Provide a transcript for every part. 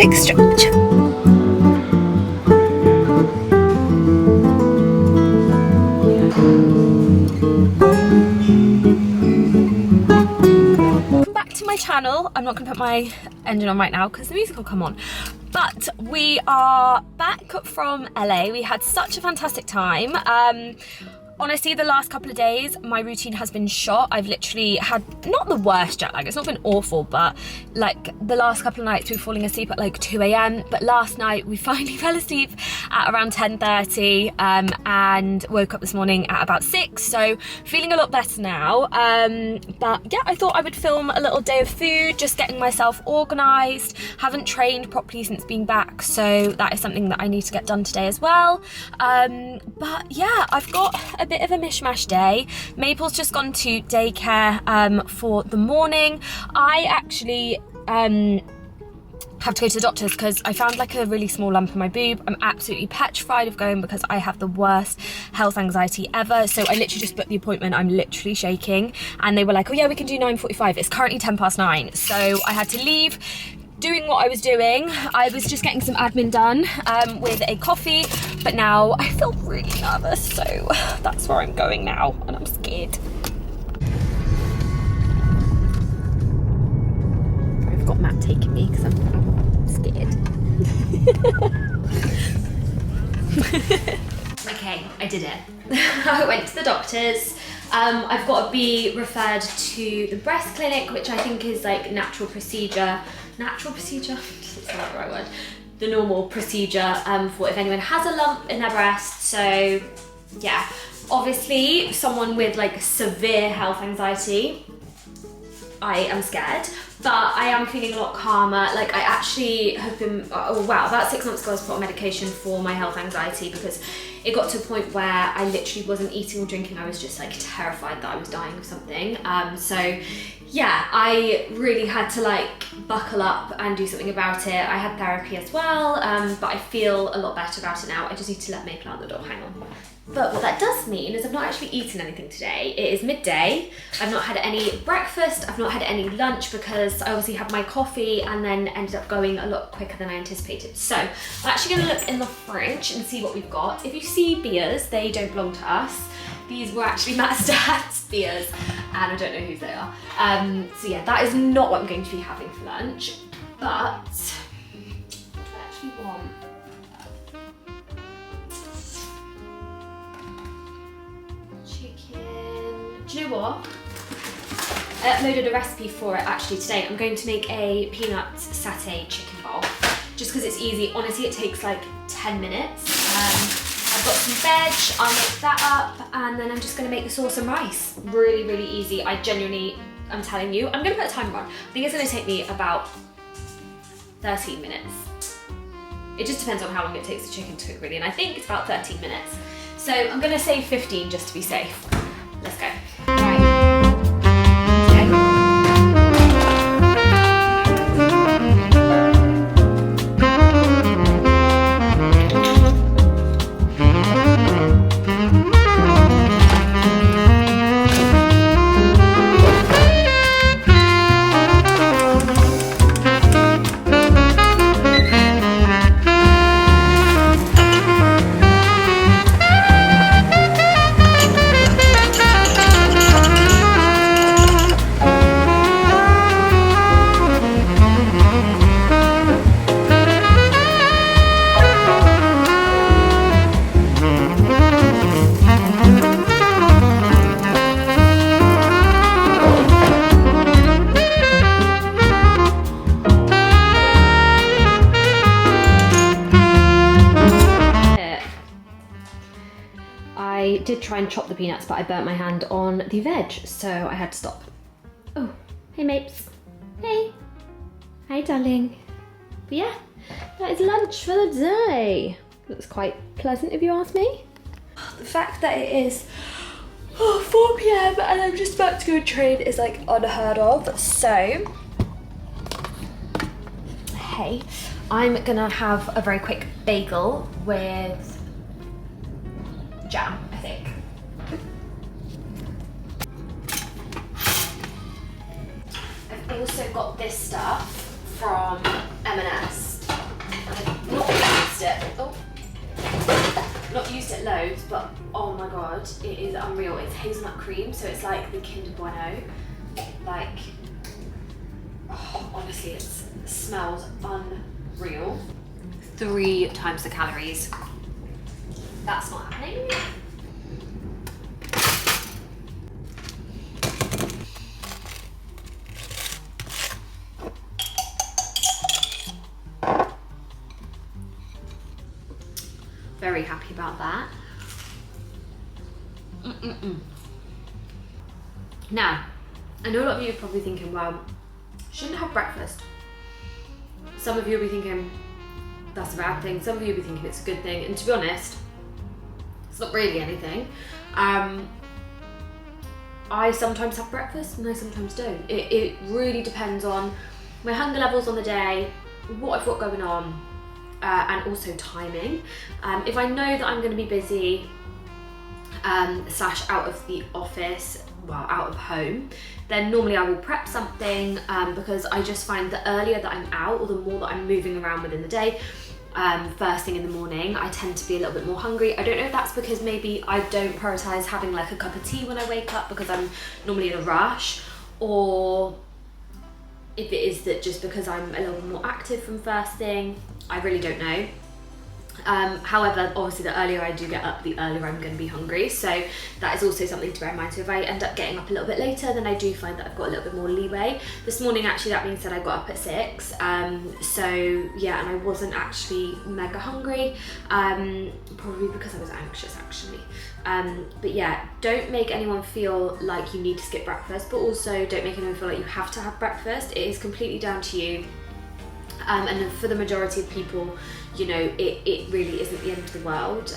big stretch. My channel. I'm not gonna put my engine on right now because the music will come on, but we are back from LA. We had such a fantastic time. Honestly, the last couple of days, my routine has been shot. I've literally had, not the worst jet lag, it's not been awful, but like the last couple of nights we were falling asleep at like 2 a.m. But last night we finally fell asleep at around 10:30 and woke up this morning at about 6. So feeling a lot better now. But yeah, I thought I would film a little day of food, just getting myself organized. Haven't trained properly since being back, so that is something that I need to get done today as well. But yeah, I've got a bit of a mishmash day. Maple's just gone to daycare for the morning. I actually have to go to the doctor's because I found like a really small lump in my boob. I'm absolutely petrified of going because I have the worst health anxiety ever. So I literally just booked the appointment. I'm literally shaking, and they were like, oh yeah, we can do 9:45. It's currently 9:10. So I had to leave doing what I was doing. I was just getting some admin done with a coffee, but now I feel really nervous, so that's where I'm going now, and I'm scared. I've got Matt taking me because I'm scared. Okay, I did it. I went to the doctor's. I've got to be referred to the breast clinic, which I think is like natural procedure, that's not the right word, the normal procedure for if anyone has a lump in their breast. So yeah, obviously someone with like severe health anxiety, I am scared, but I am feeling a lot calmer. Like I actually have been, oh wow, about 6 months ago I was put on medication for my health anxiety because it got to a point where I literally wasn't eating or drinking. I was just like terrified that I was dying of something. So yeah, I really had to like buckle up and do something about it. I had therapy as well, but I feel a lot better about it now. I just need to let Maple out the door, hang on. But what that does mean is I've not actually eaten anything today. It is midday. I've not had any breakfast. I've not had any lunch because I obviously had my coffee and then ended up going a lot quicker than I anticipated. So I'm actually gonna look in the fridge and see what we've got. If you see beers, they don't belong to us. These were actually Matt's dad's beers, and I don't know whose they are. So yeah, that is not what I'm going to be having for lunch. But what do I actually want? Do you know what? I uploaded a recipe for it actually today. I'm going to make a peanut satay chicken bowl just because it's easy. Honestly, it takes like 10 minutes. I've got some veg, I'll make that up, and then I'm just going to make the sauce and rice. Really, really easy. I'm telling you, I'm going to put a timer on. I think it's going to take me about 13 minutes. It just depends on how long it takes the chicken to cook really, and I think it's about 13 minutes. So I'm going to say 15 just to be safe. Let's go. I did try and chop the peanuts, but I burnt my hand on the veg, so I had to stop. Oh, hey Mapes. Hey. Hi darling. But yeah, that is lunch for the day. Looks quite pleasant if you ask me. The fact that it is 4 PM and I'm just about to go train is like unheard of. So, hey, I'm gonna have a very quick bagel with jam, I think. I've also got this stuff from M&S. used it. Oh, not used it loads, but oh my god, it is unreal. It's hazelnut cream, so it's like the Kinder Bueno. Like, oh, honestly, it smells unreal. 3 times the calories. That's not happening. Very happy about that. Now, I know a lot of you are probably thinking, well, shouldn't have breakfast. Some of you will be thinking, that's a bad thing. Some of you will be thinking it's a good thing. And to be honest, it's not really anything. I sometimes have breakfast and I sometimes don't. It really depends on my hunger levels on the day, what I've got going on, and also timing. If I know that I'm going to be busy, slash out of the office, well, out of home, then normally I will prep something, because I just find the earlier that I'm out, or the more that I'm moving around within the day, first thing in the morning, I tend to be a little bit more hungry. I don't know if that's because maybe I don't prioritise having like a cup of tea when I wake up because I'm normally in a rush, or if it is that just because I'm a little bit more active from first thing. I really don't know. However, obviously the earlier I do get up, the earlier I'm going to be hungry, so that is also something to bear in mind. So if I end up getting up a little bit later, then I do find that I've got a little bit more leeway. This morning, actually, that being said, I got up at 6, so yeah, and I wasn't actually mega hungry, probably because I was anxious actually. But yeah, don't make anyone feel like you need to skip breakfast, but also don't make anyone feel like you have to have breakfast. It is completely down to you. And for the majority of people, you know, it really isn't the end of the world.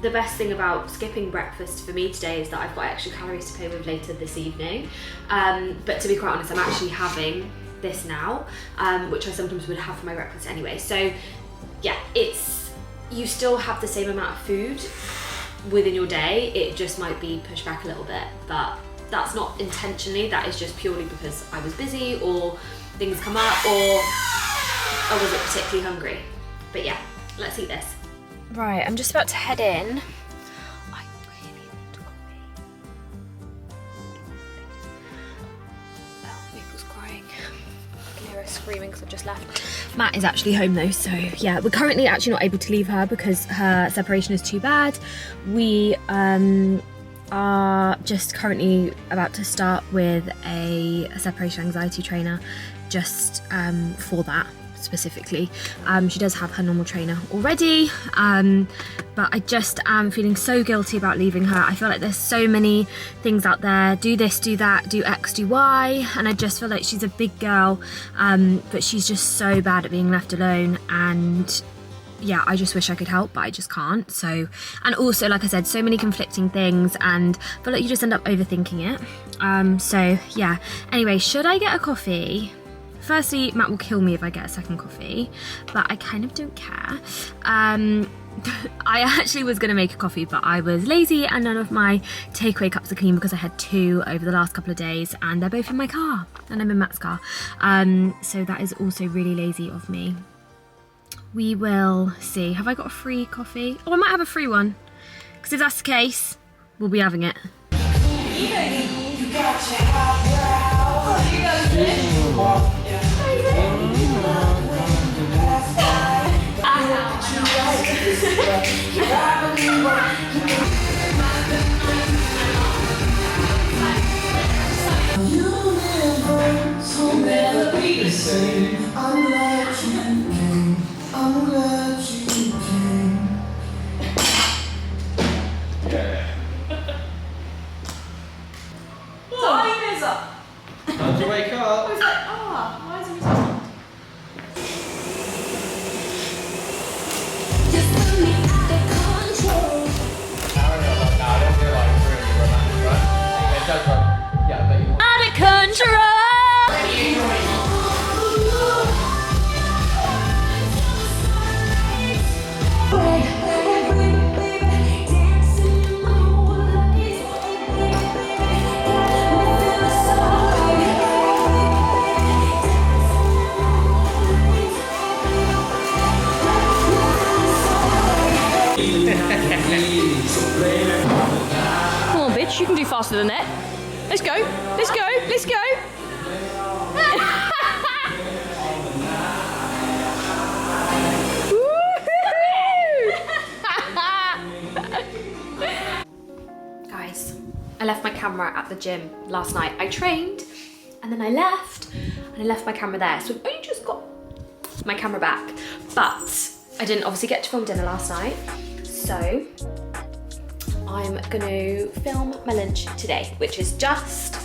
The best thing about skipping breakfast for me today is that I've got extra calories to play with later this evening. But to be quite honest, I'm actually having this now, which I sometimes would have for my breakfast anyway. So yeah, you still have the same amount of food within your day. It just might be pushed back a little bit, but that's not intentionally. That is just purely because I was busy, or things come up, or I wasn't particularly hungry. But yeah, let's eat this. Right, I'm just about to head in. I really need coffee. Oh, Maple's crying. I can hear her screaming because I've just left. Matt is actually home though, so yeah, we're currently actually not able to leave her because her separation is too bad. We are just currently about to start with a separation anxiety trainer just for that specifically. She does have her normal trainer already, but I just am feeling so guilty about leaving her. I feel like there's so many things out there, do this, do that, do X, do Y, and I just feel like she's a big girl, but she's just so bad at being left alone, and yeah, I just wish I could help, but I just can't. So, and also, like I said, so many conflicting things, and I feel like you just end up overthinking it. So yeah, anyway, should I get a coffee? Firstly, Matt will kill me if I get a second coffee, but I kind of don't care. I actually was going to make a coffee, but I was lazy and none of my takeaway cups are clean because I had 2 over the last couple of days, and they're both in my car, and I'm in Matt's car. So that is also really lazy of me. We will see. Have I got a free coffee? Oh, I might have a free one, because if that's the case, we'll be having it. How'd you wake up? I was like, why is he talking? I don't feel like really romantic, right? It does, like, yeah, but you... Out of control! You can do faster than that. Let's go. Let's go. Let's go. Guys, I left my camera at the gym last night. I trained and then I left and I left my camera there. So I've only just got my camera back, but I didn't obviously get to film dinner last night. So I'm gonna film my lunch today, which is just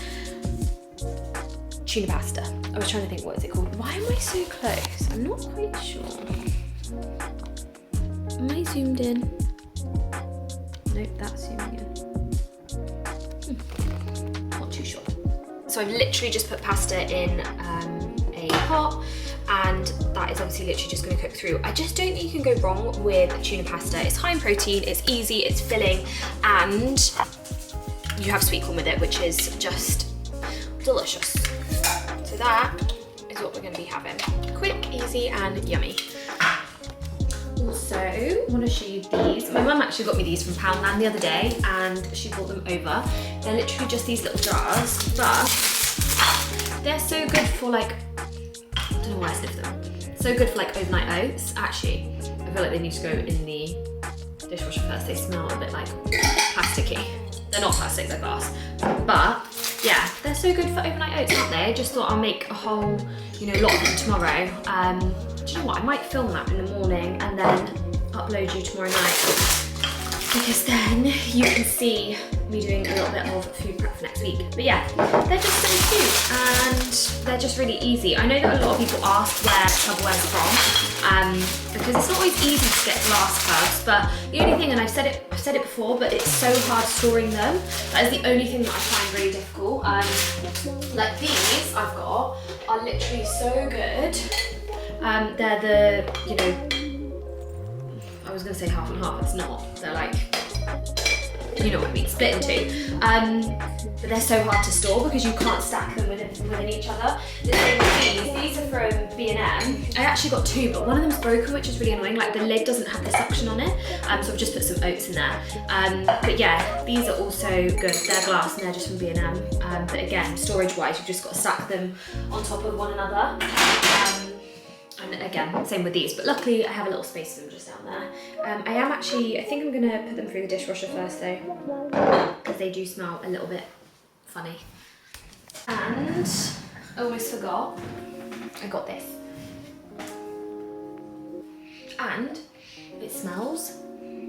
tuna pasta. I was trying to think, what is it called? Why am I so close? I'm not quite sure. Am I zoomed in? Nope, that's zooming in. Not too sure. So I've literally just put pasta in a pot, and that is obviously literally just going to cook through. I just don't think you can go wrong with tuna pasta. It's high in protein, it's easy, it's filling, and you have sweet corn with it, which is just delicious. So that is what we're going to be having. Quick, easy, and yummy. Also, I want to show you these. My mum actually got me these from Poundland the other day, and she brought them over. They're literally just these little jars, but they're so good for like, I don't know why I sniffed them. So good for like overnight oats. Actually, I feel like they need to go in the dishwasher first. They smell a bit like plasticky. They're not plastic, they're glass. But yeah, they're so good for overnight oats, aren't they? I just thought I'll make a whole, lot of them tomorrow. Do you know what? I might film that in the morning and then upload you tomorrow night, because then you can see me doing a little bit of food prep for next week. But yeah, they're just so cute and they're just really easy. I know that a lot of people ask where Tupperware's from, because it's not always easy to get glass tubs, but the only thing, and I've said it before, but it's so hard storing them. That is the only thing that I find really difficult. Like these I've got are literally so good. They're the, I was gonna say half and half, it's not. They're like, you know what I mean, split in two. But they're so hard to store because you can't stack them within each other. The same with these are from B&M. I actually got two, but one of them's broken, which is really annoying. Like the lid doesn't have the suction on it. So I've just put some oats in there. But yeah, these are also good. They're glass and they're just from B&M. But again, storage-wise, you've just got to stack them on top of one another. And again, same with these, but luckily I have a little space for them just down there. I think I'm gonna put them through the dishwasher first though, because they do smell a little bit funny. And I almost forgot, I got this. And it smells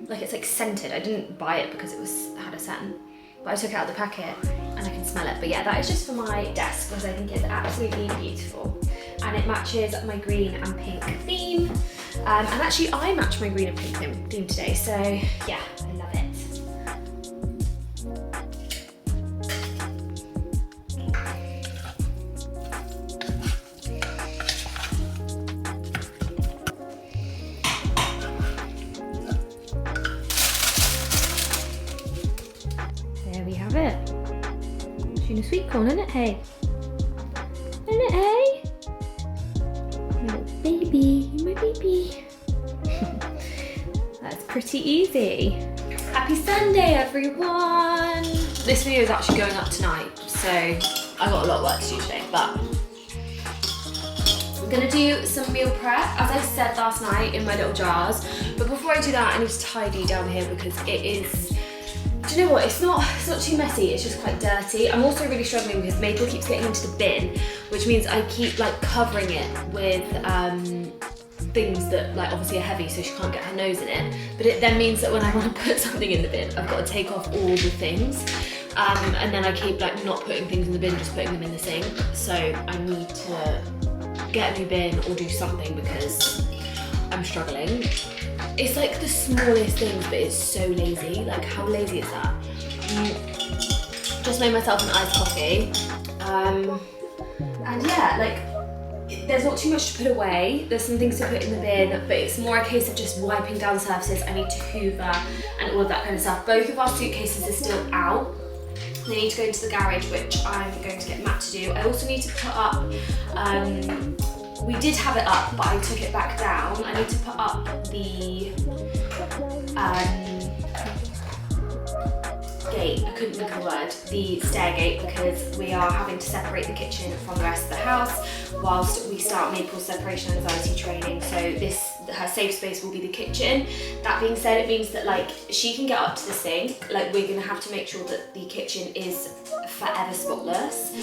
like it's like scented. I didn't buy it because it had a scent, but I took it out of the packet and I can smell it. But yeah, that is just for my desk because I think it's absolutely beautiful. And it matches my green and pink theme. And actually I match my green and pink theme today, so yeah, I love it. There we have it. Tuna sweet corn, isn't it, hey? Isn't it, hey? My little baby, my baby. That's pretty easy. Happy Sunday, everyone. This video is actually going up tonight, so I've got a lot of work to do today, but I'm gonna do some meal prep, as I said last night, in my little jars. But before I do that, I need to tidy down here because it is, do you know what, it's not too messy, it's just quite dirty. I'm also really struggling because Maple keeps getting into the bin, which means I keep like covering it with things that like obviously are heavy so she can't get her nose in it. But it then means that when I want to put something in the bin, I've got to take off all the things. And then I keep like not putting things in the bin, just putting them in the sink. So I need to get a new bin or do something because I'm struggling. It's like the smallest things, but it's so lazy. Like, how lazy is that? Just made myself an iced coffee. And yeah, like, there's not too much to put away. There's some things to put in the bin, but it's more a case of just wiping down surfaces. I need to hoover and all of that kind of stuff. Both of our suitcases are still out. They need to go into the garage, which I'm going to get Matt to do. I also need to put up, we did have it up, but I took it back down. I need to put up the gate, I couldn't think of a word, the stair gate, because we are having to separate the kitchen from the rest of the house whilst we start Maple's separation anxiety training. So her safe space will be the kitchen. That being said, it means that like she can get up to the sink. Like we're gonna have to make sure that the kitchen is forever spotless.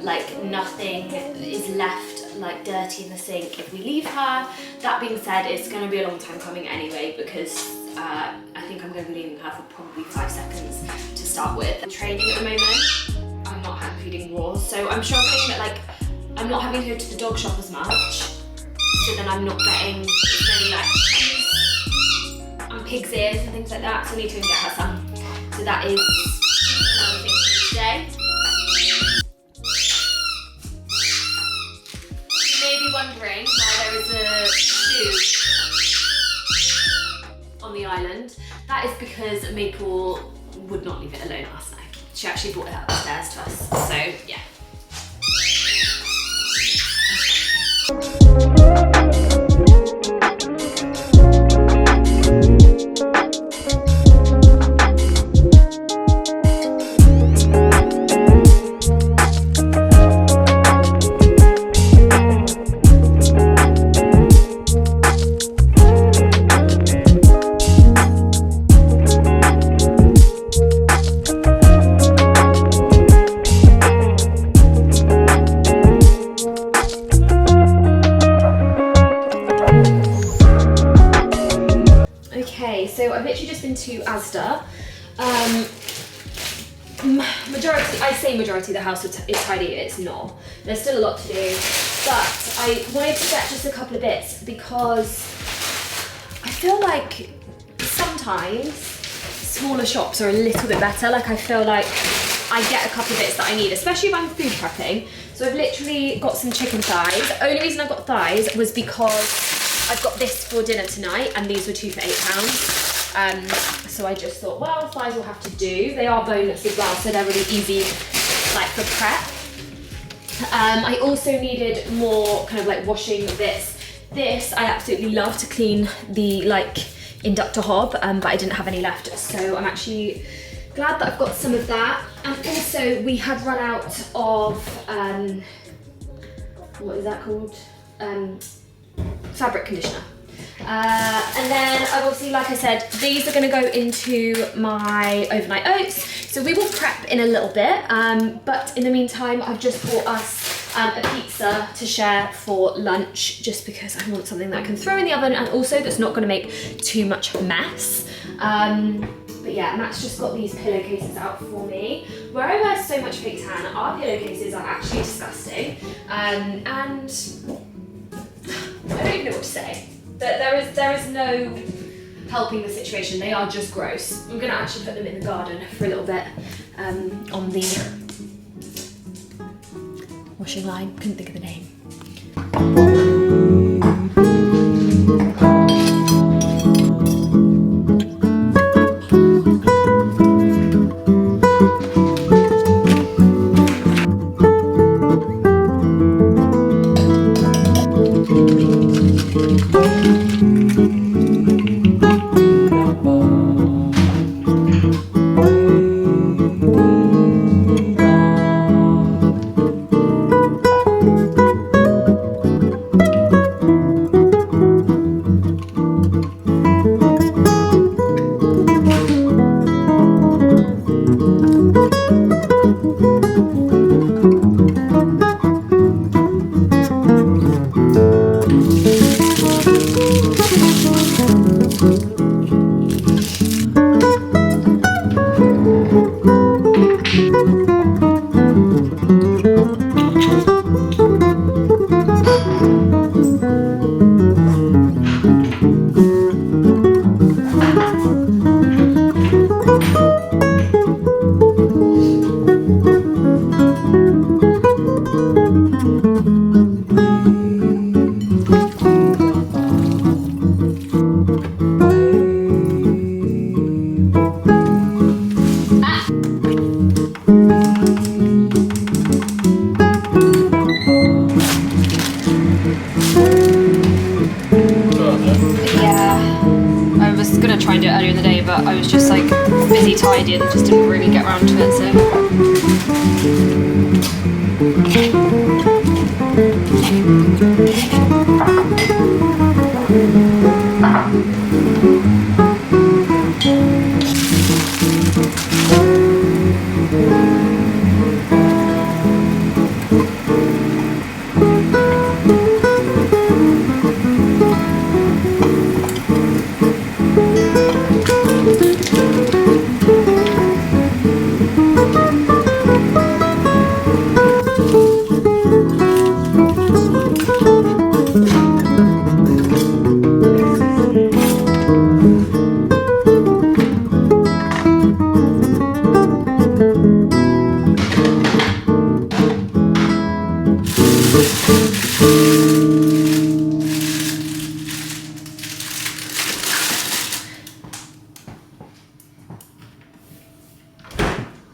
Like nothing is left like dirty in the sink if we leave her. That being said, it's gonna be a long time coming anyway, because I think I'm going to be leaving her for probably 5 seconds to start with. Training at the moment, I'm not hand feeding raw, so I'm struggling that like I'm not having to go to the dog shop as much, so then I'm not getting as many like pig's ears and things like that, so I need to go and get her some. So that is another thing to do today. You may be wondering why there is a shoe on the island. That is because Maple would not leave it alone last night. She actually brought it upstairs to us, so yeah. So I've literally just been to Asda. I say majority of the house is tidy, it's not. There's still a lot to do, but I wanted to get just a couple of bits because I feel like sometimes smaller shops are a little bit better. Like I feel like I get a couple of bits that I need, especially if I'm food prepping. So I've literally got some chicken thighs. The only reason I got thighs was because I've got this for dinner tonight and these were 2 for £8. So I just thought, well, thighs will have to do. They are boneless as well, so they're really easy like for prep. I also needed more kind of like washing bits. This I absolutely love to clean the like inductor hob, but I didn't have any left, so I'm actually glad that I've got some of that. And also we had run out of what is that called? Fabric conditioner. And then obviously, like I said, these are going to go into my overnight oats, so we will prep in a little bit, but in the meantime I've just bought us a pizza to share for lunch, just because I want something that I can throw in the oven and also that's not going to make too much mess. But yeah, Matt's just got these pillowcases out for me. Where I wear so much fake tan, our pillowcases are actually disgusting, and I don't even know what to say. There is no helping the situation. They are just gross. I'm gonna actually put them in the garden for a little bit on the washing line. Couldn't think of the name. busy tidying, just didn't really get around to it, so.